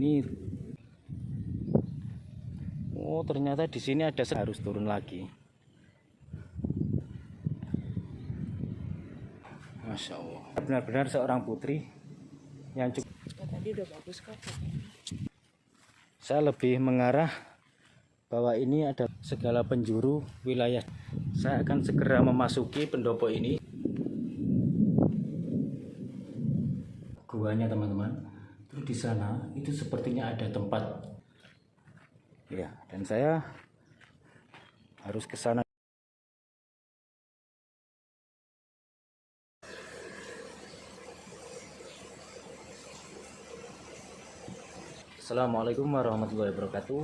ini, oh ternyata di sini ada, harus turun lagi. Masya Allah, benar-benar seorang putri yang cukup. Tadi udah bagus kok. Saya lebih mengarah bahwa ini ada segala penjuru wilayah. Saya akan segera memasuki pendopo ini. Guanya teman-teman. Terus di sana itu sepertinya ada tempat. Ya, dan saya harus ke sana. Assalamualaikum warahmatullahi wabarakatuh.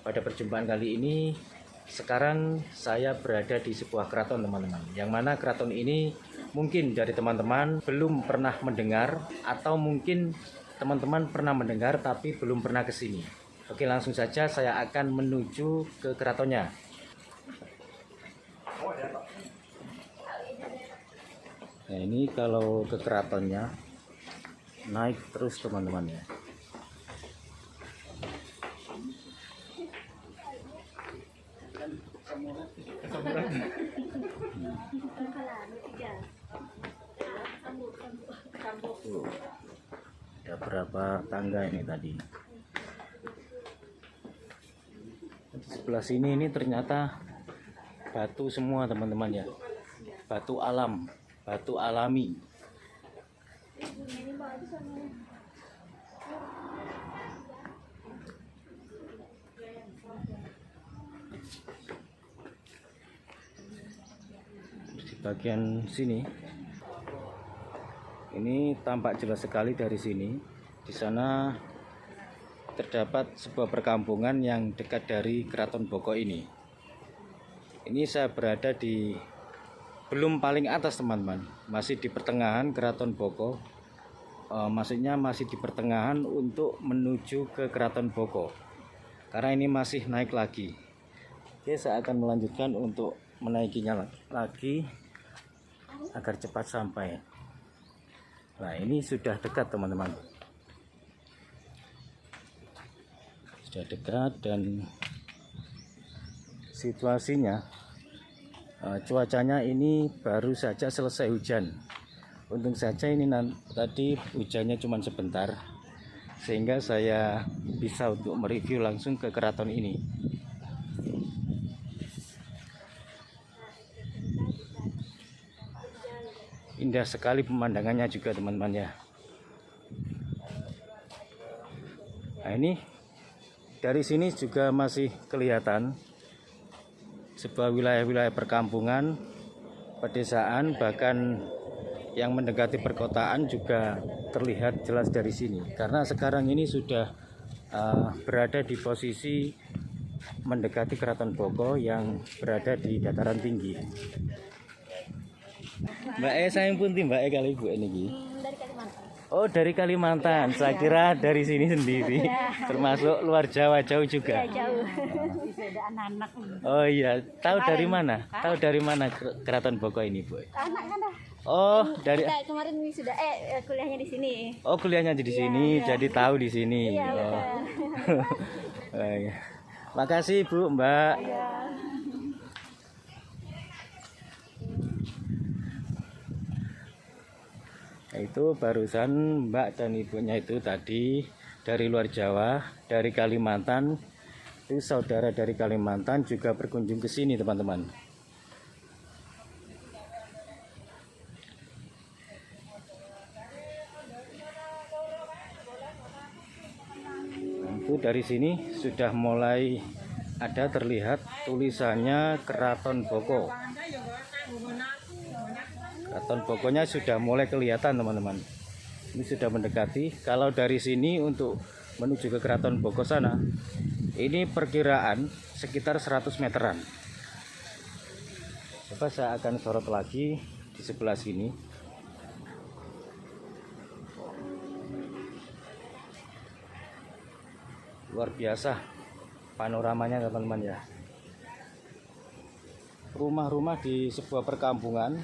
Pada perjumpaan kali ini, sekarang saya berada di sebuah keraton teman-teman. Yang mana keraton ini mungkin dari teman-teman belum pernah mendengar, atau mungkin teman-teman pernah mendengar tapi belum pernah ke sini. Oke, langsung saja saya akan menuju ke keratonnya. Nah, ini kalau ke keratonnya naik terus teman-teman ya. Ada berapa tangga ini tadi. Di sebelah sini ini ternyata batu semua teman-teman ya. Batu alam, batu alami. Di bagian sini ini tampak jelas sekali dari sini. Di sana terdapat sebuah perkampungan yang dekat dari Keraton Boko ini. Ini saya berada di belum paling atas teman-teman, masih di pertengahan Keraton Boko. Maksudnya masih di pertengahan untuk menuju ke Keraton Boko, karena ini masih naik lagi. Oke, saya akan melanjutkan untuk menaikinya lagi agar cepat sampai. Nah, ini sudah dekat teman-teman, sudah dekat. Dan situasinya, cuacanya ini baru saja selesai hujan. Untung saja ini tadi hujannya cuma sebentar, sehingga saya bisa untuk mereview langsung ke keraton ini. Indah sekali pemandangannya juga teman-teman ya. Nah, ini dari sini juga masih kelihatan sebuah wilayah-wilayah perkampungan, pedesaan, bahkan yang mendekati perkotaan juga terlihat jelas dari sini. Karena sekarang ini sudah berada di posisi mendekati Keraton Boko yang berada di dataran tinggi. Mbak saya pun Mbak kali Ibu ini. Dari Kalimantan. Oh, dari Kalimantan. Ya, saya kira dari sini sendiri. Ya. Termasuk luar Jawa jauh juga. Ya, jauh. Ada anak-anak. Oh iya, tahu dari mana? Tahu dari mana Keraton Boko ini, Bu? Anak kan dah. Oh, dari kemarin sudah kuliahnya di sini. Oh, kuliahnya di sini, ya. Jadi tahu di sini. Iya, oh. Oh, iya. Makasih, Bu, Mbak. Ya. Itu barusan Mbak dan ibunya itu tadi dari luar Jawa, dari Kalimantan. Itu saudara dari Kalimantan juga berkunjung ke sini teman-teman. Itu dari sini sudah mulai ada terlihat tulisannya Keraton Boko. Keraton Bokonya sudah mulai kelihatan teman-teman. Ini sudah mendekati. Kalau dari sini untuk menuju ke Keraton Boko sana, ini perkiraan sekitar 100 meteran. Coba saya akan sorot lagi di sebelah sini. Luar biasa panoramanya teman-teman ya. Rumah-rumah di sebuah perkampungan,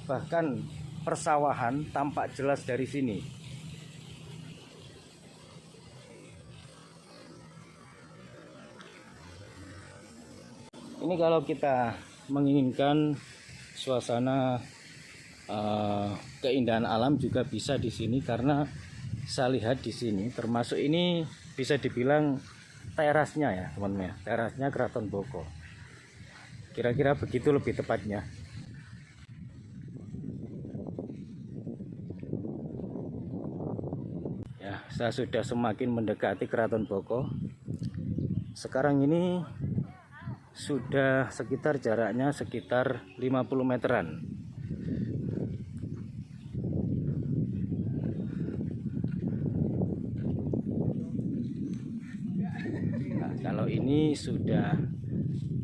bahkan persawahan tampak jelas dari sini. Ini kalau kita menginginkan suasana keindahan alam juga bisa di sini, karena saya lihat di sini termasuk ini bisa dibilang terasnya ya teman-teman, terasnya Keraton Boko. Kira-kira begitu lebih tepatnya. Ya, saya sudah semakin mendekati Keraton Boko. Sekarang ini sudah sekitar jaraknya sekitar 50 meteran. Nah, kalau ini sudah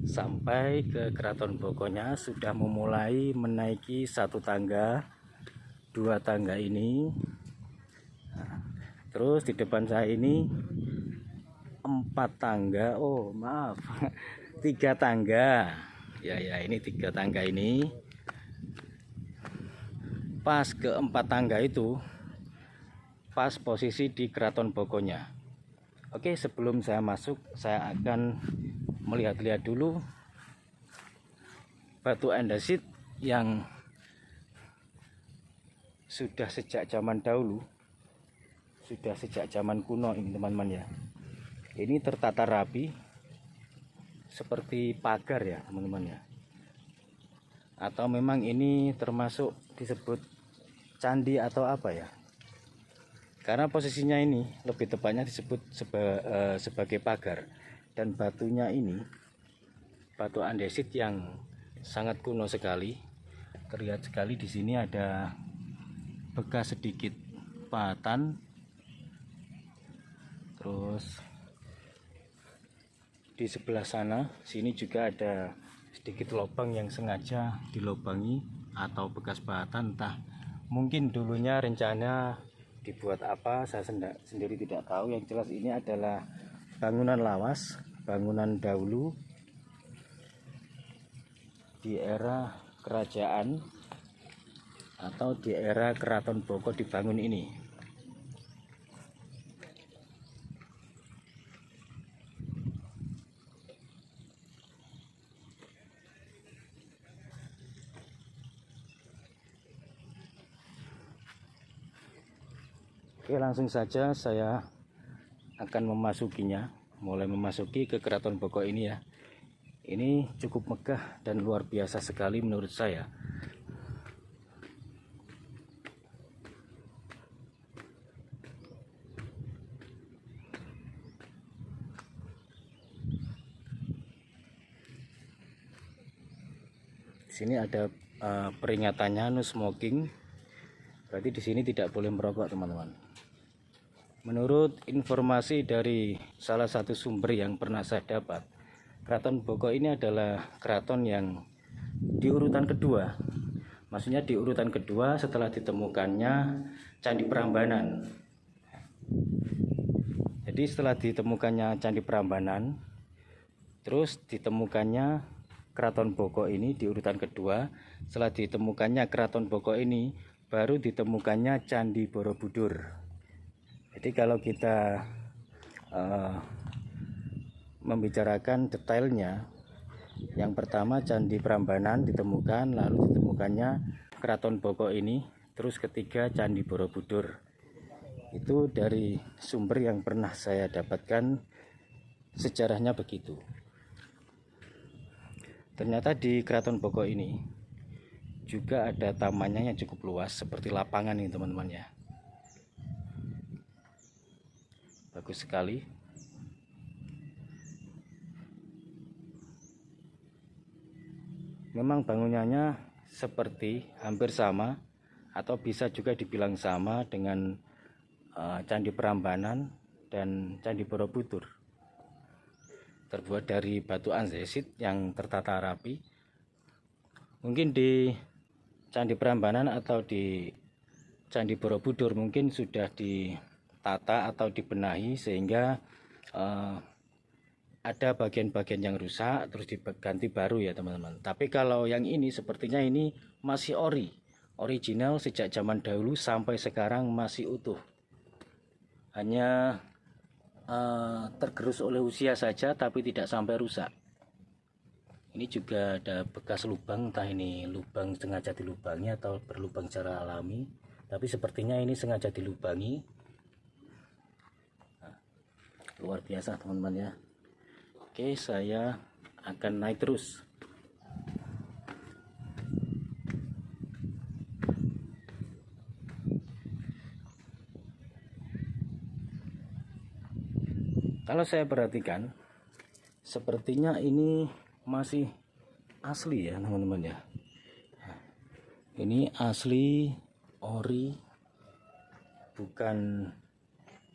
sampai ke Keraton Bokonya, sudah memulai menaiki satu tangga, dua tangga ini. Nah, terus di depan saya ini 4 tangga, oh maaf 3 tangga ya, ini 3 tangga. Ini pas ke 4 tangga itu pas posisi di Keraton Bokonya. Oke, sebelum saya masuk, saya akan melihat-lihat dulu batu andesit yang sudah sejak zaman dahulu, sudah sejak zaman kuno ini teman-teman ya. Ini tertata rapi seperti pagar ya teman-teman ya, atau memang ini termasuk disebut candi atau apa ya, karena posisinya ini lebih tepatnya disebut sebagai pagar. Dan batunya ini batu andesit yang sangat kuno sekali. Terlihat sekali di sini ada bekas sedikit pahatan, terus di sebelah sana sini juga ada sedikit lubang yang sengaja dilubangi atau bekas pahatan. Entah mungkin dulunya rencana dibuat apa, saya sendiri tidak tahu. Yang jelas ini adalah bangunan lawas, bangunan dahulu di era kerajaan atau di era Keraton Boko dibangun ini. Oke, langsung saja saya akan memasukinya, mulai memasuki ke Keraton Boko ini ya. Ini cukup megah dan luar biasa sekali menurut saya. Di sini ada peringatannya no smoking. Berarti di sini tidak boleh merokok teman-teman. Menurut informasi dari salah satu sumber yang pernah saya dapat, Keraton Boko ini adalah keraton yang di urutan kedua. Maksudnya di urutan kedua setelah ditemukannya Candi Prambanan. Jadi setelah ditemukannya Candi Prambanan, terus ditemukannya Keraton Boko ini di urutan kedua. Setelah ditemukannya Keraton Boko ini, baru ditemukannya Candi Borobudur. Jadi kalau kita membicarakan detailnya, yang pertama Candi Prambanan ditemukan, lalu ditemukannya Keraton Boko ini, terus ketiga Candi Borobudur. Itu dari sumber yang pernah saya dapatkan, sejarahnya begitu. Ternyata di Keraton Boko ini juga ada tamannya yang cukup luas, seperti lapangan ini teman-teman ya. Bagus sekali. Memang bangunannya seperti hampir sama, atau bisa juga dibilang sama dengan Candi Prambanan dan Candi Borobudur. Terbuat dari batu andesit yang tertata rapi. Mungkin di Candi Prambanan atau di Candi Borobudur mungkin sudah ditata atau dibenahi sehingga ada bagian-bagian yang rusak terus diganti baru ya teman-teman. Tapi kalau yang ini sepertinya ini masih original sejak zaman dahulu sampai sekarang masih utuh. Hanya tergerus oleh usia saja, tapi tidak sampai rusak. Ini juga ada bekas lubang, entah ini lubang sengaja dilubangi atau berlubang secara alami, tapi sepertinya ini sengaja dilubangi. Nah, luar biasa teman-teman ya. Oke, saya akan naik terus. Kalau saya perhatikan, sepertinya ini masih asli ya teman-teman ya. Ini asli ori, bukan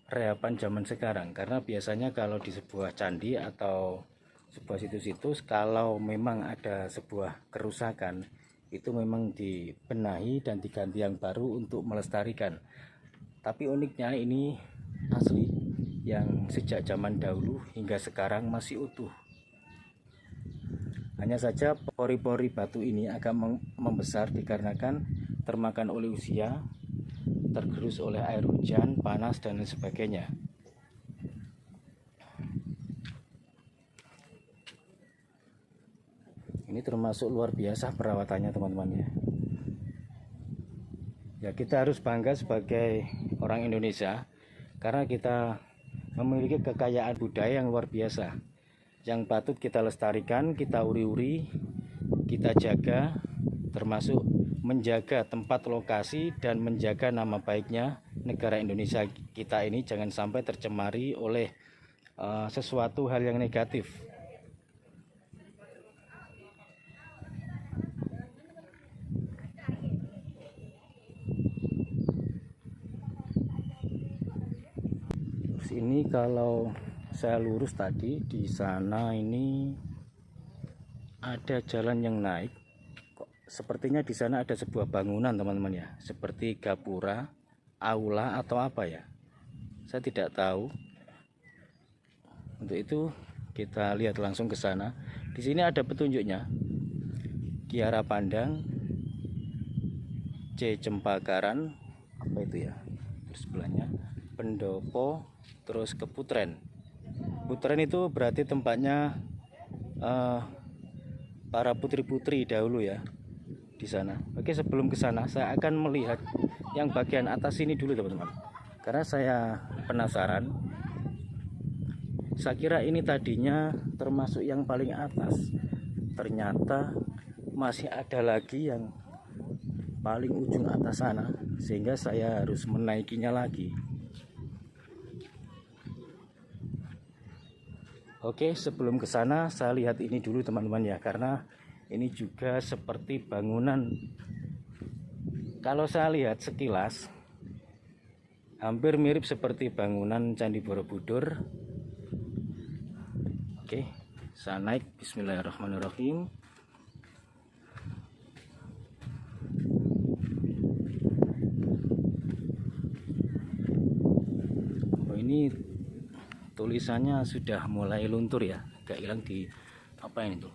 reapan zaman sekarang. Karena biasanya kalau di sebuah candi atau sebuah situs-situs, kalau memang ada sebuah kerusakan, itu memang dibenahi dan diganti yang baru untuk melestarikan. Tapi uniknya ini asli yang sejak zaman dahulu hingga sekarang masih utuh. Hanya saja pori-pori batu ini agak membesar dikarenakan termakan oleh usia, tergerus oleh air hujan, panas dan lain sebagainya. Ini termasuk luar biasa perawatannya teman-teman ya. Ya, kita harus bangga sebagai orang Indonesia karena kita memiliki kekayaan budaya yang luar biasa, yang patut kita lestarikan, kita uri-uri, kita jaga, termasuk menjaga tempat lokasi dan menjaga nama baiknya negara Indonesia kita ini jangan sampai tercemari oleh sesuatu hal yang negatif. Terus ini kalau saya lurus tadi, di sana ini ada jalan yang naik. Kok sepertinya di sana ada sebuah bangunan teman-teman ya, seperti gapura, aula atau apa ya, saya tidak tahu. Untuk itu kita lihat langsung ke sana. Di sini ada petunjuknya, Kiara Pandang, C Cempakaran, apa itu ya, terus sebelahnya Pendopo, terus Keputren. Putren itu berarti tempatnya para putri-putri dahulu ya di sana. Oke, sebelum ke sana saya akan melihat yang bagian atas ini dulu teman-teman, karena saya penasaran. Saya kira ini tadinya termasuk yang paling atas, ternyata masih ada lagi yang paling ujung atas sana, sehingga saya harus menaikinya lagi. Oke, sebelum ke sana saya lihat ini dulu teman-teman ya, karena ini juga seperti bangunan. Kalau saya lihat sekilas hampir mirip seperti bangunan Candi Borobudur. Oke, saya naik. Bismillahirrahmanirrahim. Oh, ini tulisannya sudah mulai luntur ya, agak hilang. Di apa ini tuh,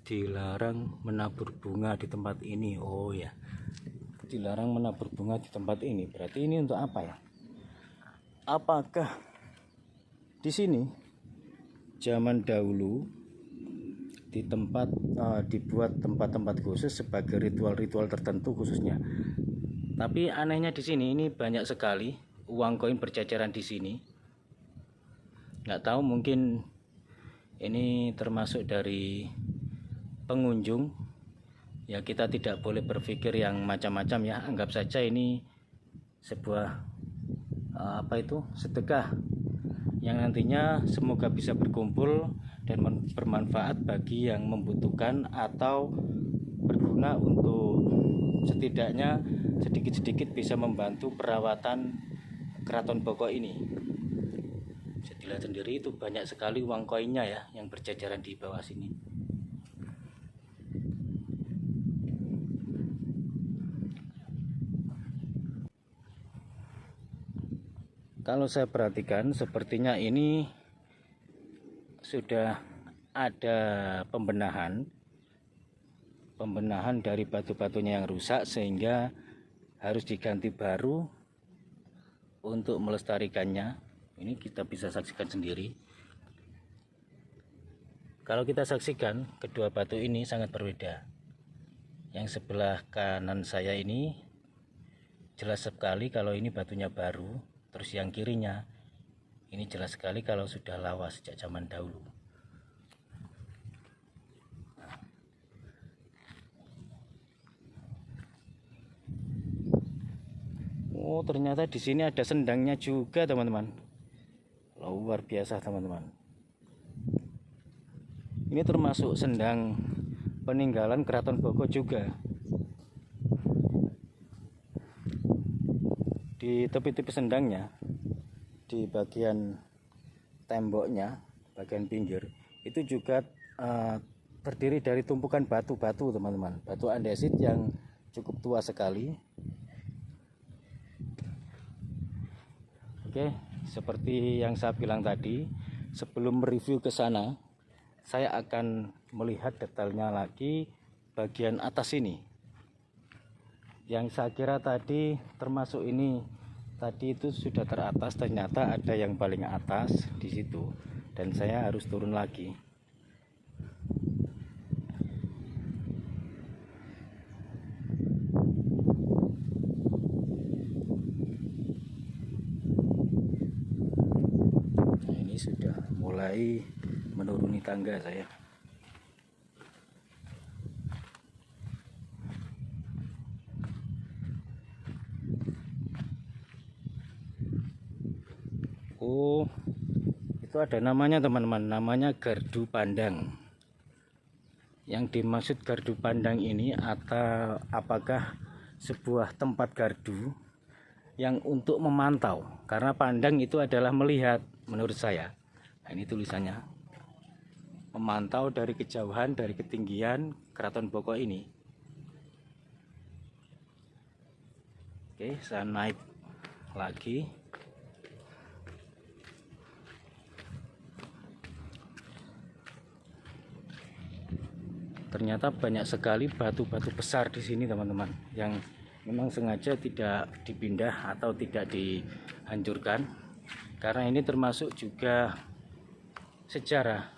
dilarang menabur bunga di tempat ini. Oh ya, dilarang menabur bunga di tempat ini, berarti ini untuk apa ya? Apakah di sini zaman dahulu di tempat dibuat tempat-tempat khusus sebagai ritual-ritual tertentu khususnya? Tapi anehnya di sini ini banyak sekali uang koin berjajaran di sini. Nggak tahu, mungkin ini termasuk dari pengunjung ya. Kita tidak boleh berpikir yang macam-macam ya, anggap saja ini sebuah sedekah yang nantinya semoga bisa berkumpul dan bermanfaat bagi yang membutuhkan atau berguna untuk setidaknya sedikit-sedikit bisa membantu perawatan Keraton Boko ini. Bisa dilihat sendiri, itu banyak sekali uang koinnya ya yang berjajaran di bawah sini. Kalau saya perhatikan sepertinya ini sudah ada pembenahan dari batu-batunya yang rusak, sehingga harus diganti baru untuk melestarikannya. Ini kita bisa saksikan sendiri. Kalau kita saksikan, kedua batu ini sangat berbeda. Yang sebelah kanan saya ini jelas sekali kalau ini batunya baru, terus yang kirinya ini jelas sekali kalau sudah lawas sejak zaman dahulu. Oh, ternyata di sini ada sendangnya juga, teman-teman. Luar biasa, teman-teman. Ini termasuk sendang peninggalan Keraton Boko juga. Di tepi-tepi sendangnya, di bagian temboknya, bagian pinggir, itu juga terdiri dari tumpukan batu-batu, teman-teman. Batu andesit yang cukup tua sekali. Oke, seperti yang saya bilang tadi, sebelum mereview ke sana, saya akan melihat detailnya lagi bagian atas ini. Yang saya kira tadi termasuk ini tadi itu sudah teratas, ternyata ada yang paling atas di situ dan saya harus turun lagi. Nah, ini sudah mulai menuruni tangga saya. Oh, itu ada namanya, teman-teman, namanya gardu pandang. Yang dimaksud gardu pandang ini atau apakah sebuah tempat gardu yang untuk memantau, karena pandang itu adalah melihat menurut saya. Nah, ini tulisannya, memantau dari kejauhan, dari ketinggian Keraton Boko ini. Oke, saya naik lagi. Ternyata banyak sekali batu-batu besar di sini, teman-teman, yang memang sengaja tidak dipindah atau tidak dihancurkan, karena ini termasuk juga sejarah,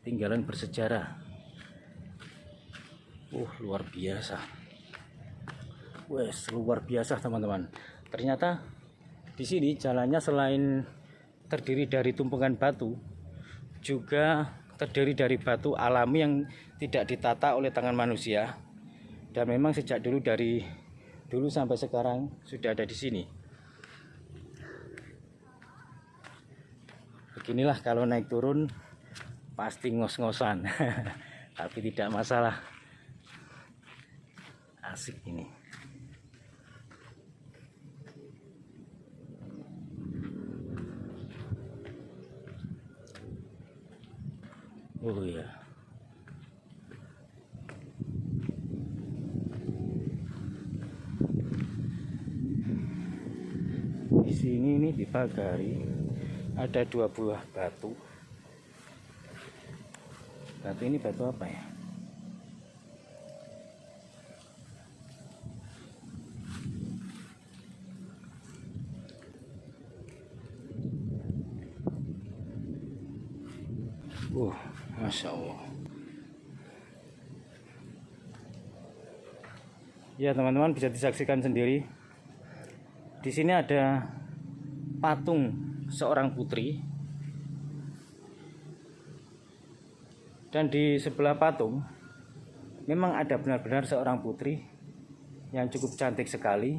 tinggalan bersejarah. Luar biasa. Wes, luar biasa, teman-teman. Ternyata di sini jalannya selain terdiri dari tumpukan batu, juga terdiri dari batu alami yang tidak ditata oleh tangan manusia, dan memang sejak dulu, dari dulu sampai sekarang sudah ada di sini. Beginilah kalau naik turun pasti ngos-ngosan tapi tidak masalah, asik ini. Oh ya, di sini ini dipagari ada 2 buah batu. Batu ini batu apa ya? Masya Allah. Ya, teman-teman, bisa disaksikan sendiri. Di sini ada patung seorang putri, dan di sebelah patung memang ada benar-benar seorang putri yang cukup cantik sekali.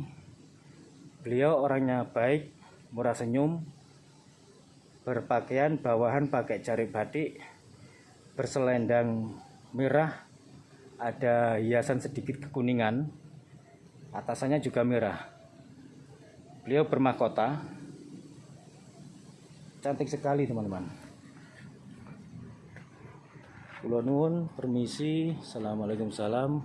Beliau orangnya baik, murah senyum, berpakaian bawahan pakai jari batik, berselendang merah, ada hiasan sedikit kekuningan, atasannya juga merah. Beliau bermahkota, cantik sekali, teman-teman. Kula nuwun, permisi, assalamualaikum salam.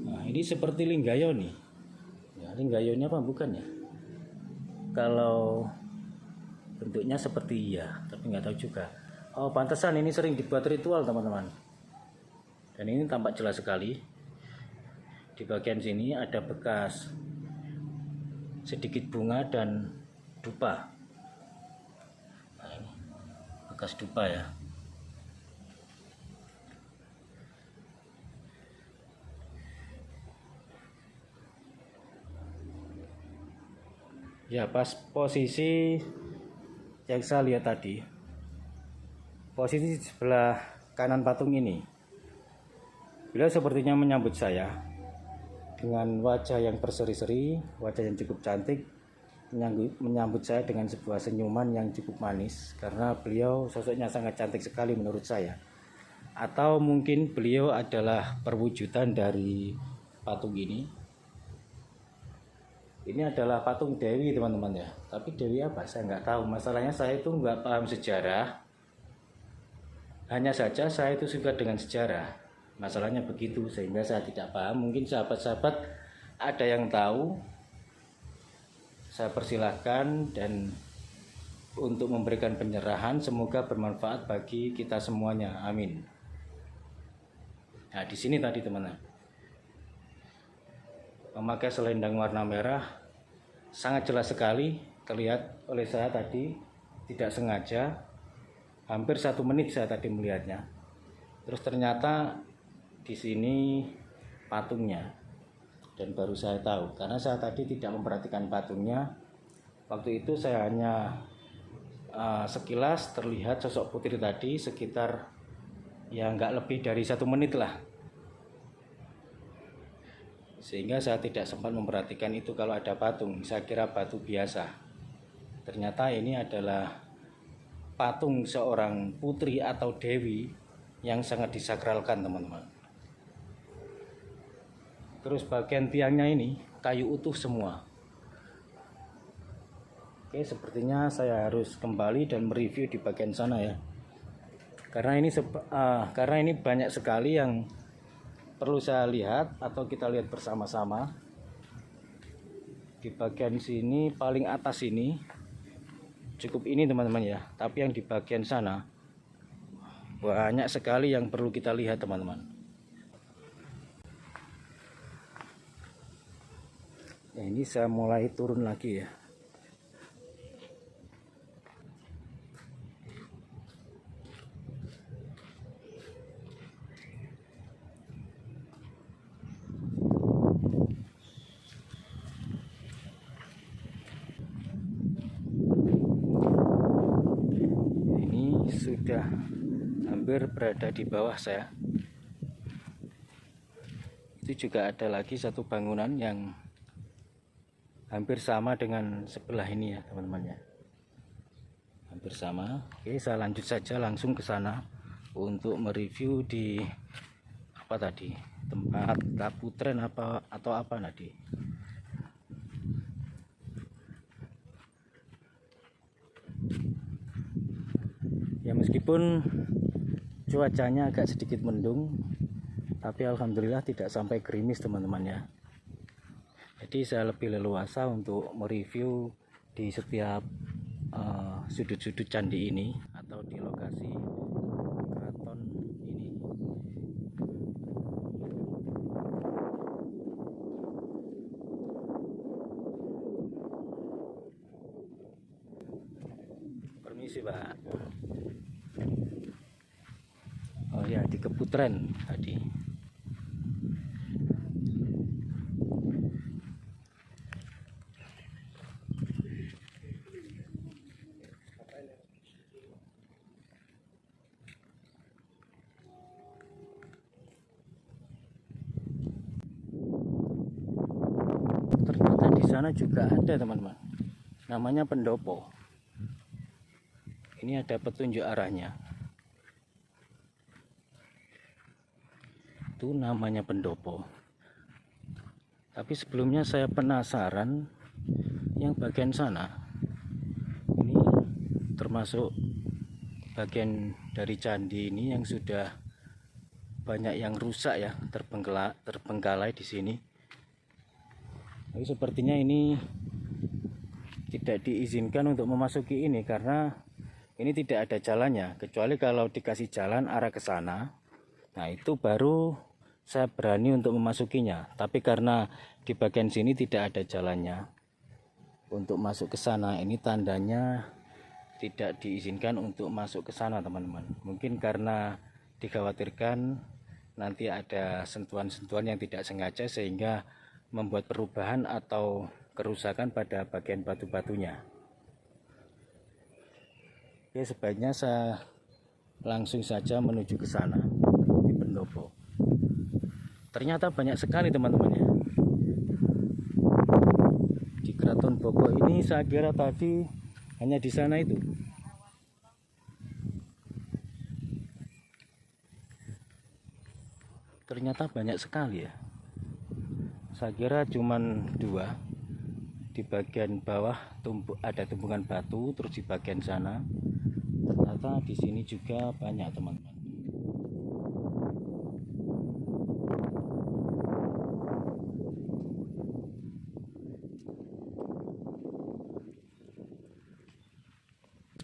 Nah, ini seperti Linggayoni. Linggayoni apa bukan ya? Kalau bentuknya seperti iya, tapi nggak tahu juga. Oh, pantesan ini sering dibuat ritual, teman-teman. Dan ini tampak jelas sekali. Di bagian sini ada bekas sedikit bunga dan dupa. Nah, ini bekas dupa ya. Ya, pas posisi yang saya lihat tadi, posisi sebelah kanan patung ini, beliau sepertinya menyambut saya dengan wajah yang berseri-seri, wajah yang cukup cantik, menyambut saya dengan sebuah senyuman yang cukup manis, karena beliau sosoknya sangat cantik sekali menurut saya. Atau mungkin beliau adalah perwujudan dari patung ini. Ini adalah patung Dewi teman-teman ya. Tapi Dewi apa? Saya nggak tahu. Masalahnya saya itu nggak paham sejarah. Hanya saja saya itu suka dengan sejarah. Masalahnya begitu, sehingga saya tidak paham. Mungkin sahabat-sahabat ada yang tahu, saya persilahkan dan untuk memberikan pencerahan. Semoga bermanfaat bagi kita semuanya. Amin. Nah, di sini tadi teman-teman, memakai selendang warna merah sangat jelas sekali terlihat oleh saya tadi, tidak sengaja. Hampir 1 menit saya tadi melihatnya. Terus ternyata di sini patungnya, dan baru saya tahu karena saya tadi tidak memperhatikan patungnya. Waktu itu saya hanya sekilas terlihat sosok putri tadi sekitar ya nggak lebih dari 1 menit lah, sehingga saya tidak sempat memperhatikan itu kalau ada patung. Saya kira batu biasa. Ternyata ini adalah patung seorang putri atau dewi yang sangat disakralkan teman-teman. Terus bagian tiangnya ini kayu utuh semua. Oke, sepertinya saya harus kembali dan mereview di bagian sana ya. Karena ini banyak sekali yang perlu saya lihat atau kita lihat bersama-sama. Di bagian sini paling atas ini cukup ini teman-teman ya, tapi yang di bagian sana banyak sekali yang perlu kita lihat teman-teman. Nah, ini saya mulai turun lagi ya. Sudah hampir berada di bawah saya. Itu juga ada lagi satu bangunan yang hampir sama dengan sebelah ini ya teman-teman ya. Hampir sama. Oke, saya lanjut saja langsung ke sana untuk mereview di apa tadi, tempat Kaputren atau apa tadi. Ya, meskipun cuacanya agak sedikit mendung, tapi alhamdulillah tidak sampai gerimis teman-teman ya. Jadi saya lebih leluasa untuk mereview di setiap sudut-sudut candi ini atau di lokasi keraton ini. Permisi Pak. Oh ya, di Kaputren tadi. Ternyata di sana juga ada teman-teman. Namanya pendopo. Ini ada petunjuk arahnya. Itu namanya pendopo. Tapi sebelumnya saya penasaran yang bagian sana. Ini termasuk bagian dari candi ini yang sudah banyak yang rusak ya, terbengkalai di sini. Tapi sepertinya ini tidak diizinkan untuk memasuki ini karena ini tidak ada jalannya, kecuali kalau dikasih jalan arah ke sana. Nah, itu baru saya berani untuk memasukinya. Tapi karena di bagian sini tidak ada jalannya untuk masuk ke sana, ini tandanya tidak diizinkan untuk masuk ke sana teman-teman. Mungkin karena dikhawatirkan nanti ada sentuhan-sentuhan yang tidak sengaja sehingga membuat perubahan atau kerusakan pada bagian batu-batunya. Oke, sebaiknya saya langsung saja menuju ke sana di pendopo. Ternyata banyak sekali teman-teman ya. Di Keraton Boko ini saya kira tadi hanya di sana itu. Ternyata banyak sekali ya. Saya kira cuman 2. Di bagian bawah ada tumpukan batu, terus di bagian sana. Ternyata di sini juga banyak teman-teman.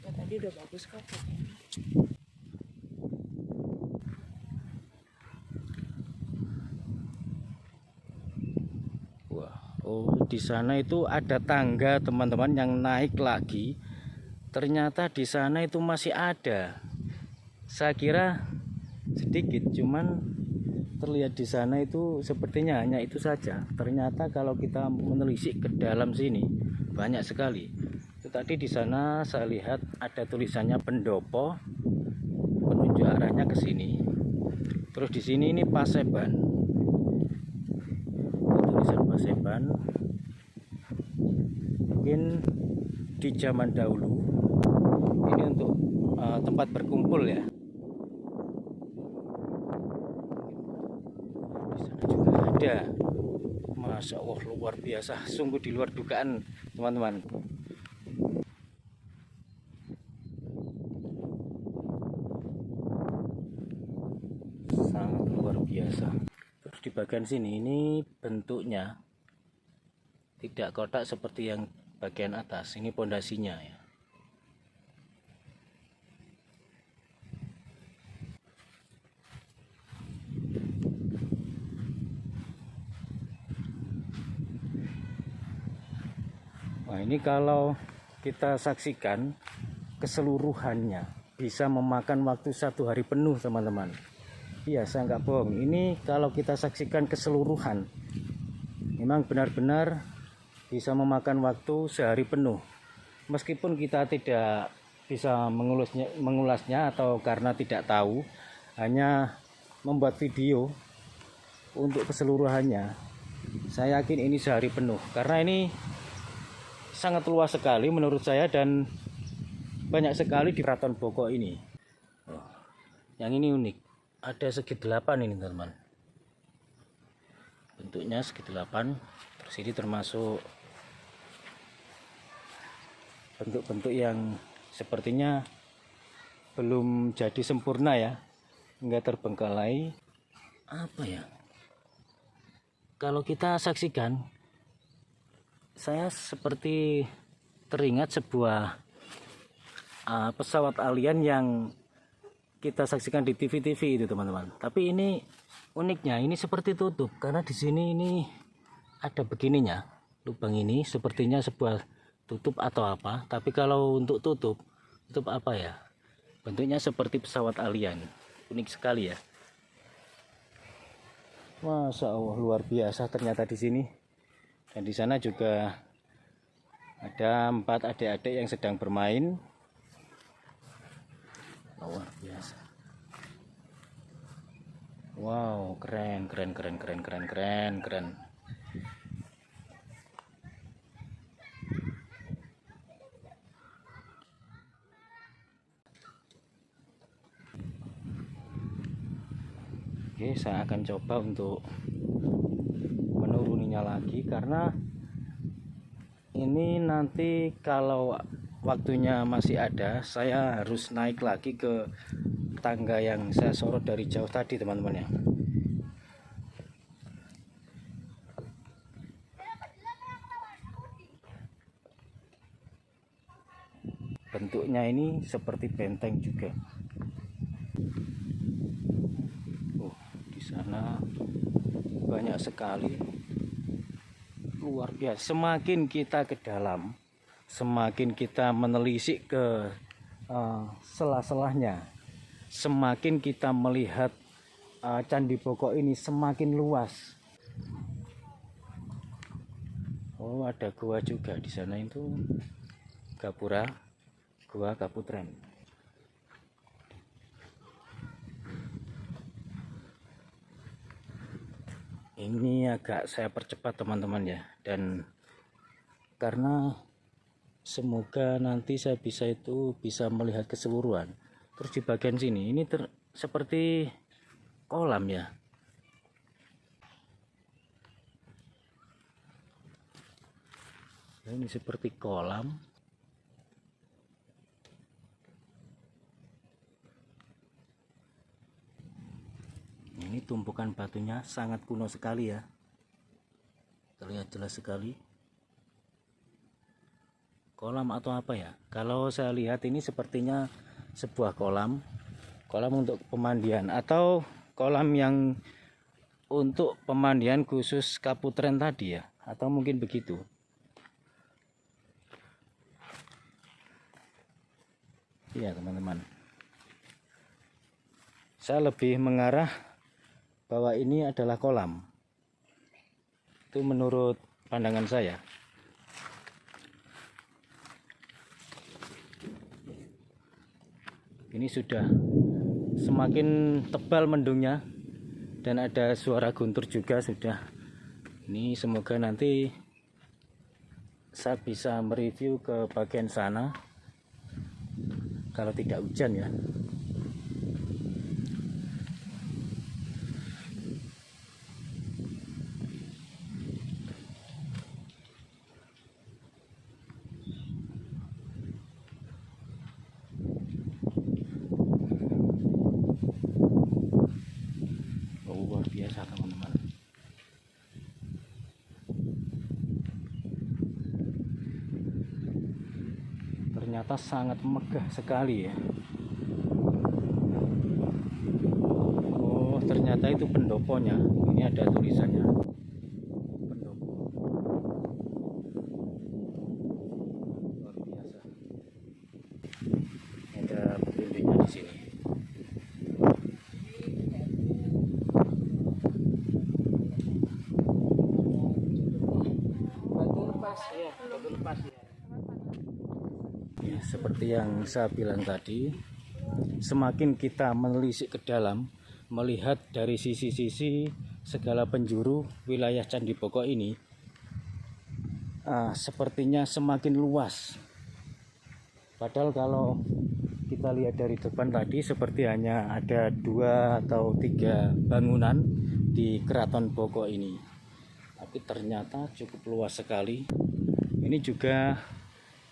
Tadi udah bagus kok. Wah, oh di sana itu ada tangga teman-teman yang naik lagi. Ternyata di sana itu masih ada. Saya kira sedikit, cuman terlihat di sana itu sepertinya hanya itu saja. Ternyata kalau kita menelisik ke dalam sini banyak sekali. Itu tadi di sana saya lihat ada tulisannya pendopo, penunjuk arahnya ke sini. Terus di sini ini Paseban. Tulisan Paseban. Mungkin di zaman dahulu ini untuk tempat berkumpul ya. Di sana juga ada. Masya Allah, luar biasa, sungguh di luar dugaan teman-teman. Sangat luar biasa. Terus di bagian sini ini bentuknya tidak kotak seperti yang bagian atas. Ini pondasinya ya. Nah, ini kalau kita saksikan keseluruhannya bisa memakan waktu 1 hari penuh teman-teman. Iya, saya nggak bohong. Ini kalau kita saksikan keseluruhan, memang benar-benar bisa memakan waktu sehari penuh. Meskipun kita tidak bisa mengulasnya atau karena tidak tahu, hanya membuat video untuk keseluruhannya. Saya yakin ini sehari penuh karena ini sangat luas sekali menurut saya dan banyak sekali di Keraton Boko ini. Yang ini unik, ada segi 8 ini teman-teman. Bentuknya segi 8. Terus ini termasuk bentuk-bentuk yang sepertinya belum jadi sempurna ya, enggak terbengkalai. Apa ya? Kalau kita saksikan, saya seperti teringat sebuah pesawat alien yang kita saksikan di TV-TV itu teman-teman. Tapi ini uniknya ini seperti tutup karena di sini ini ada begininya, lubang ini sepertinya sebuah tutup atau apa. Tapi kalau untuk tutup apa ya? Bentuknya seperti pesawat alien. Unik sekali ya. Masya Allah, luar biasa ternyata di sini. Dan di sana juga ada 4 adik-adik yang sedang bermain. Luar biasa. Wow, keren. Oke, saya akan coba untuk menuruninya lagi karena ini nanti kalau waktunya masih ada, saya harus naik lagi ke tangga yang saya sorot dari jauh tadi teman-teman ya. Bentuknya ini seperti benteng juga. Di Sana banyak sekali, luar biasa. Semakin kita ke dalam, semakin kita menelisik ke sela-selahnya, semakin kita melihat Candi Boko ini semakin luas. Oh, ada gua juga di sana, itu Gapura, Gua Kaputren. Ini agak saya percepat teman-teman ya, dan karena semoga nanti saya bisa melihat keseluruhan. Terus di bagian sini ini seperti kolam ya. Ini seperti kolam. Ini tumpukan batunya sangat kuno sekali ya. Terlihat jelas sekali. Kolam atau apa ya? Kalau saya lihat ini sepertinya sebuah kolam. Kolam untuk pemandian atau kolam yang untuk pemandian khusus Kaputren tadi ya. Atau mungkin begitu. Iya teman-teman, saya lebih mengarah bahwa ini adalah kolam. Itu menurut pandangan saya. Ini sudah semakin tebal mendungnya dan ada suara guntur juga sudah. Ini semoga nanti saya bisa mereview ke bagian sana kalau tidak hujan ya. Oh, luar biasa teman-teman. Ternyata sangat megah sekali ya. Oh, ternyata itu pendoponya. Ini ada tulisannya. Pendopo. Luar biasa. Ada petunjuknya di sini. Batu lepas ya, batu lepas ya. Ya, seperti yang saya bilang tadi, semakin kita menelisik ke dalam, melihat dari sisi-sisi segala penjuru wilayah Candi Boko ini, sepertinya semakin luas. Padahal kalau kita lihat dari depan tadi, seperti hanya ada 2 atau 3 bangunan di Keraton Boko ini. Tapi ternyata cukup luas sekali. Ini juga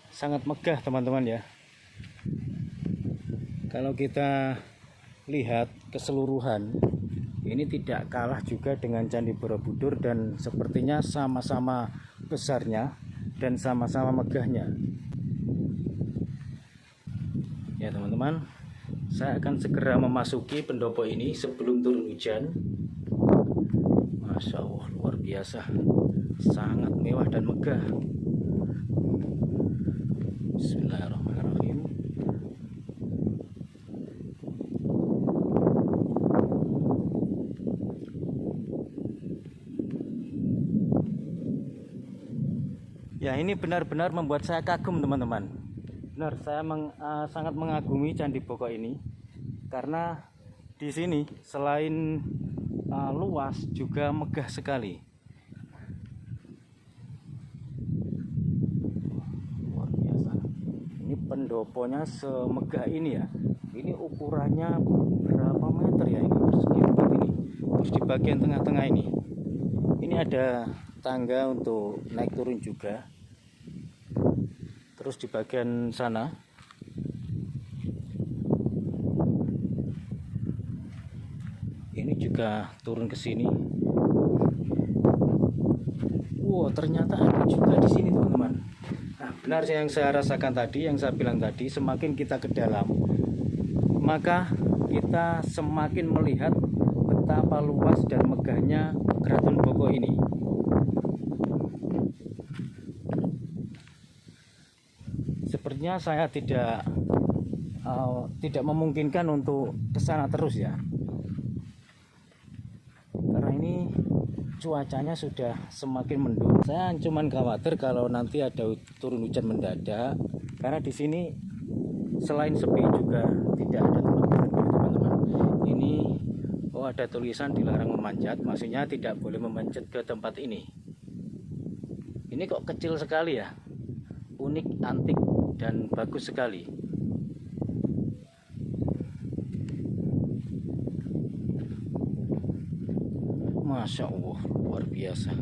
sangat megah teman-teman ya. Kalau kita lihat keseluruhan, ini tidak kalah juga dengan Candi Borobudur dan sepertinya sama-sama besarnya dan sama-sama megahnya. Ya teman-teman, saya akan segera memasuki pendopo ini sebelum turun hujan. Masya Allah, luar biasa, sangat mewah dan megah. Bismillahirrahmanirrahim. Ya, ini benar-benar membuat saya kagum teman-teman. Benar, saya sangat mengagumi Candi Boko ini karena di sini selain luas juga megah sekali. Pendoponya semegah ini ya. Ini ukurannya berapa meter ya, ini persegi ini. Terus di bagian tengah-tengah ini ada tangga untuk naik turun juga. Terus di bagian sana ini juga turun ke sini. Wow, ternyata ada juga di sini teman-teman. Nah, benar yang saya rasakan tadi, yang saya bilang tadi, semakin kita ke dalam, maka kita semakin melihat betapa luas dan megahnya Keraton Boko ini. Sepertinya saya tidak memungkinkan untuk ke sana terus ya, karena ini cuacanya sudah semakin mendung. Saya cuman khawatir kalau nanti ada turun hujan mendadak, karena di sini selain sepi juga tidak ada tempat berhenti teman-teman. Ini ada tulisan dilarang memanjat, maksudnya tidak boleh memanjat ke tempat ini. Ini kok kecil sekali ya, unik, antik, dan bagus sekali. Masya Allah, luar biasa.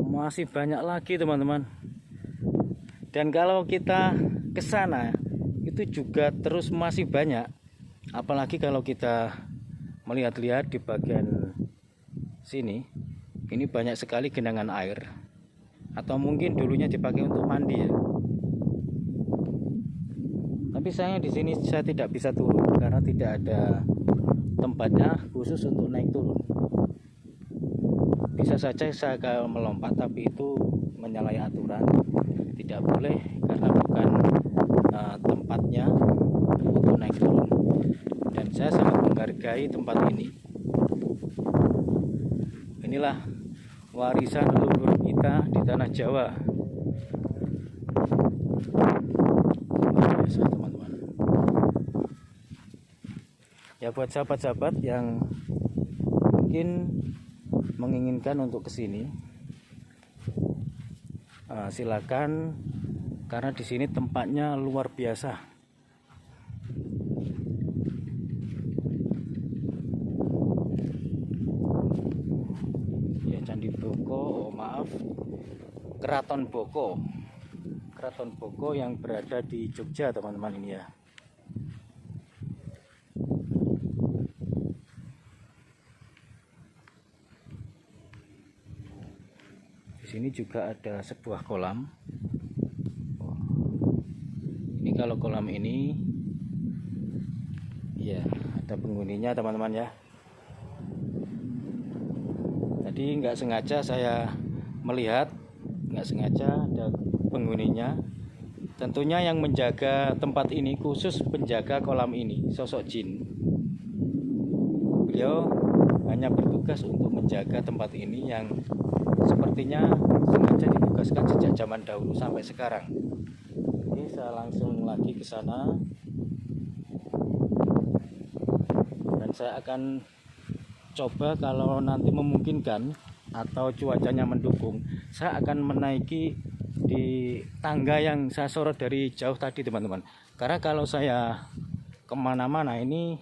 Masih banyak lagi teman-teman. Dan kalau kita ke sana itu juga terus masih banyak. Apalagi kalau kita melihat-lihat di bagian sini, ini banyak sekali genangan air. Atau mungkin dulunya dipakai untuk mandi ya. Tapi sayangnya di sini saya tidak bisa turun karena tidak ada tempatnya khusus untuk naik turun. Bisa saja saya akan melompat, tapi itu menyalahi aturan. Tidak boleh karena bukan tempatnya untuk naik turun. Dan saya sangat menghargai tempat ini. Inilah warisan leluhur kita di tanah Jawa. Luar biasa teman-teman. Ya, buat sahabat-sahabat yang mungkin menginginkan untuk kesini, silakan, karena di sini tempatnya luar biasa. Ya, Candi Boko, maaf, Keraton Boko. Keraton Boko yang berada di Jogja teman-teman ini ya. Di sini juga ada sebuah kolam. Ini kalau kolam ini ya ada penghuninya teman-teman ya. Tadi nggak sengaja saya melihat, nggak sengaja ada penghuninya. Tentunya yang menjaga tempat ini, khusus penjaga kolam ini, sosok jin. Beliau hanya bertugas untuk menjaga tempat ini yang sepertinya sengaja ditugaskan sejak zaman dahulu sampai sekarang. Ini saya langsung lagi ke sana dan saya akan coba kalau nanti memungkinkan atau cuacanya mendukung, saya akan menaiki di tangga yang saya sorot dari jauh tadi teman-teman. Karena kalau saya kemana-mana ini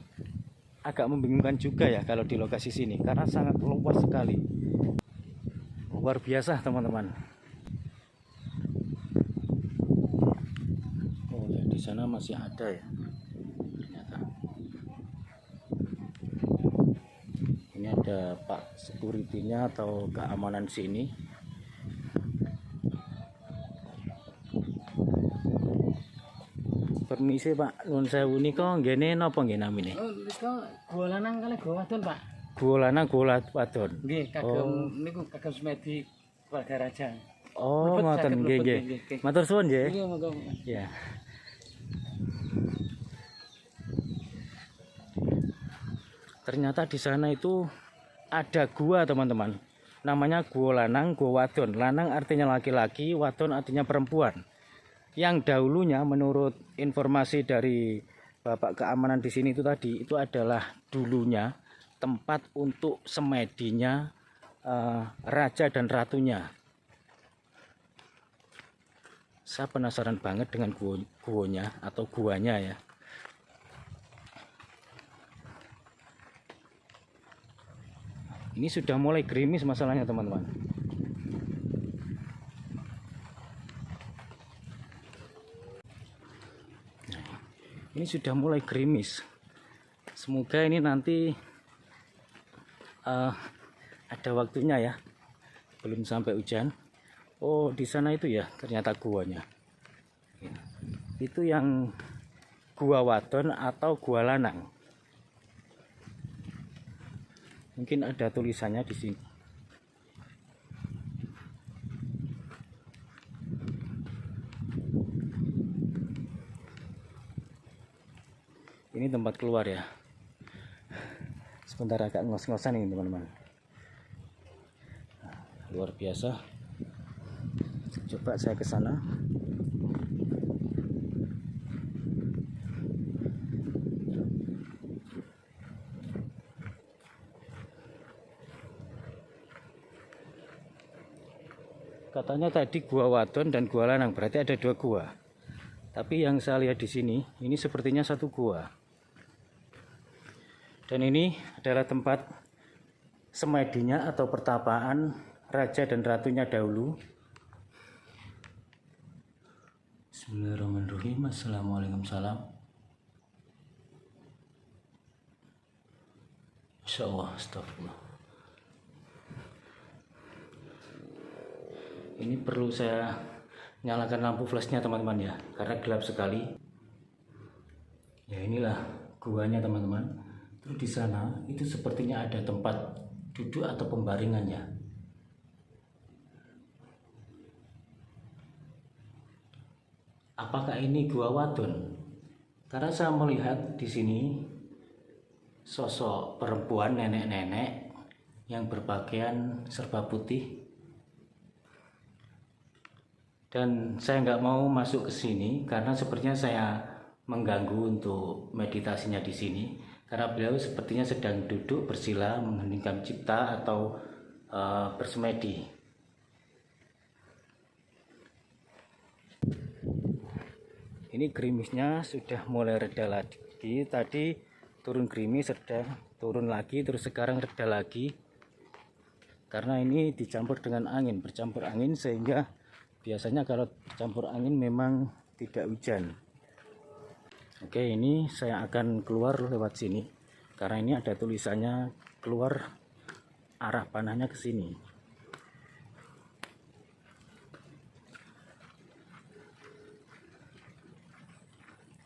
agak membingungkan juga ya kalau di lokasi sini, karena sangat luas sekali. Luar biasa teman-teman. Oh ya, di sana masih ada ya. Ternyata. Ini ada Pak security-nya atau keamanan sini. Permisi Pak, nuwun sewu nika nggene napa nggih namine? Oh, nika gua lanang kali gua wadon, Pak. Gua lanang gua wadon. Nggih, kagem niku kagem semedi keluarga raja. Oh, Mlebet ngoten saged nggih mlebet, nggih. nggih. Matur suwun nggih. Iya, monggo. Ya. Ternyata di sana itu ada gua teman-teman. Namanya gua lanang, gua wadon. Lanang artinya laki-laki, wadon artinya perempuan. Yang dahulunya menurut informasi dari Bapak keamanan di sini itu tadi, itu adalah dulunya tempat untuk semedinya raja dan ratunya. Saya penasaran banget dengan guanya atau guanya ya. Ini sudah mulai gerimis masalahnya teman-teman. Ini sudah mulai gerimis. Semoga ini nanti ada waktunya ya. Belum sampai hujan. Oh, di sana itu ya ternyata guanya. Itu yang gua wadon atau gua lanang. Mungkin ada tulisannya di sini. Ini tempat keluar ya. Sebentar agak ngos-ngosan ini teman-teman. Nah, luar biasa. Coba saya ke sana. Katanya tadi gua wadon dan gua lanang, berarti ada 2 gua. Tapi yang saya lihat di sini, ini sepertinya 1 gua. Dan ini adalah tempat semedinya atau pertapaan raja dan ratunya dahulu. Bismillahirrahmanirrahim. Assalamualaikum salam. Masya Allah, astagfirullah. Ini perlu saya nyalakan lampu flashnya teman-teman ya, karena gelap sekali. Ya inilah guanya teman-teman. Terus di sana itu sepertinya ada tempat duduk atau pembaringannya. Apakah ini gua wadon? Karena saya melihat di sini sosok perempuan nenek-nenek yang berpakaian serba putih. Dan saya nggak mau masuk ke sini karena sepertinya saya mengganggu untuk meditasinya di sini. Karena beliau sepertinya sedang duduk bersila mengheningkan cipta atau bersemedi. Ini gerimisnya sudah mulai reda lagi. Tadi turun gerimis, reda, turun lagi, terus sekarang reda lagi. Karena ini dicampur dengan angin, bercampur angin sehingga biasanya kalau campur angin memang tidak hujan. Oke, ini saya akan keluar lewat sini karena ini ada tulisannya keluar arah panahnya ke sini.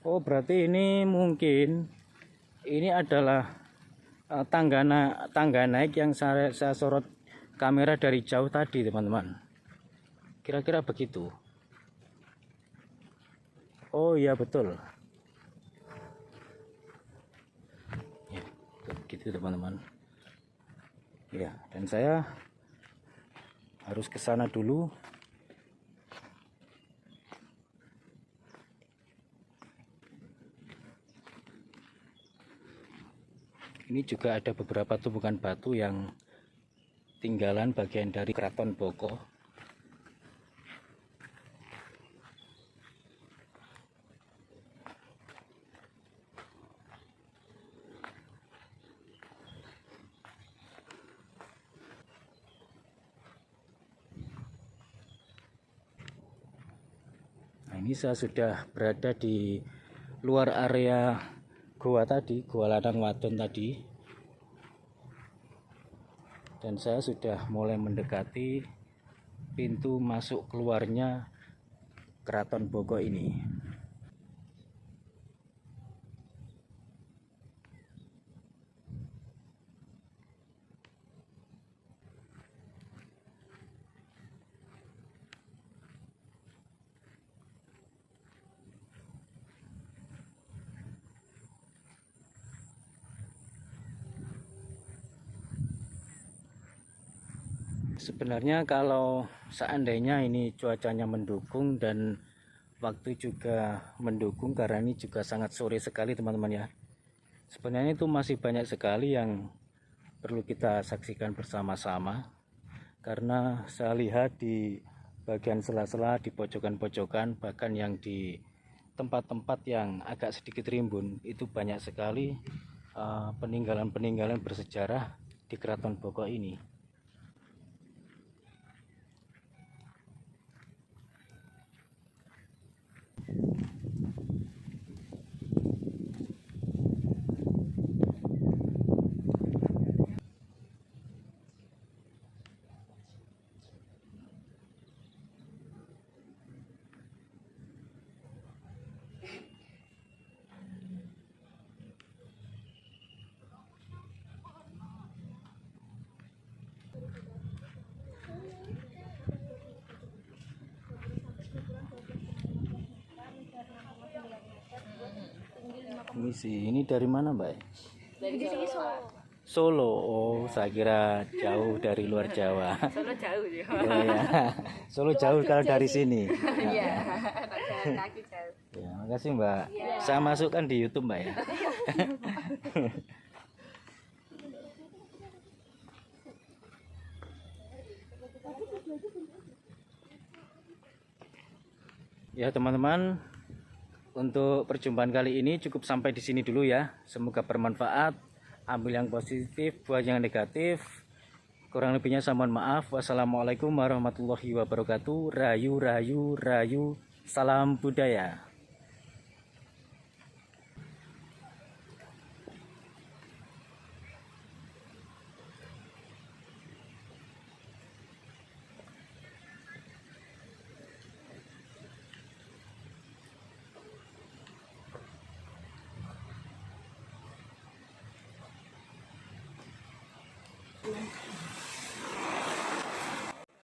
Oh, berarti ini mungkin ini adalah tangga naik yang saya sorot kamera dari jauh tadi teman-teman. Kira-kira begitu. Oh iya betul. Ya, begitu teman-teman. Ya, dan saya harus ke sana dulu. Ini juga ada beberapa tumpukan batu yang tinggalan bagian dari Keraton Boko. Nah, ini saya sudah berada di luar area gua tadi, gua ladang wadon tadi. Dan saya sudah mulai mendekati pintu masuk keluarnya Keraton Boko ini. Sebenarnya kalau seandainya ini cuacanya mendukung dan waktu juga mendukung, karena ini juga sangat sore sekali teman-teman ya. Sebenarnya itu masih banyak sekali yang perlu kita saksikan bersama-sama. Karena saya lihat di bagian sela-sela, di pojokan-pojokan, bahkan yang di tempat-tempat yang agak sedikit rimbun, itu banyak sekali peninggalan-peninggalan bersejarah di Keraton Boko ini. Misi. Ini dari mana, Mbak? Dari Solo. Solo. Oh, saya kira jauh dari luar Jawa. Solo jauh ya. Oh, ya. Solo jauh kalau dari sini. Iya, tak jalan kaki jauh. Ya, makasih Mbak. Saya masukkan di YouTube Mbak ya. Ya teman-teman, untuk perjumpaan kali ini cukup sampai di sini dulu ya. Semoga bermanfaat. Ambil yang positif, buang yang negatif. Kurang lebihnya saya mohon maaf. Wassalamualaikum warahmatullahi wabarakatuh. Rayu, rayu, rayu. Salam budaya.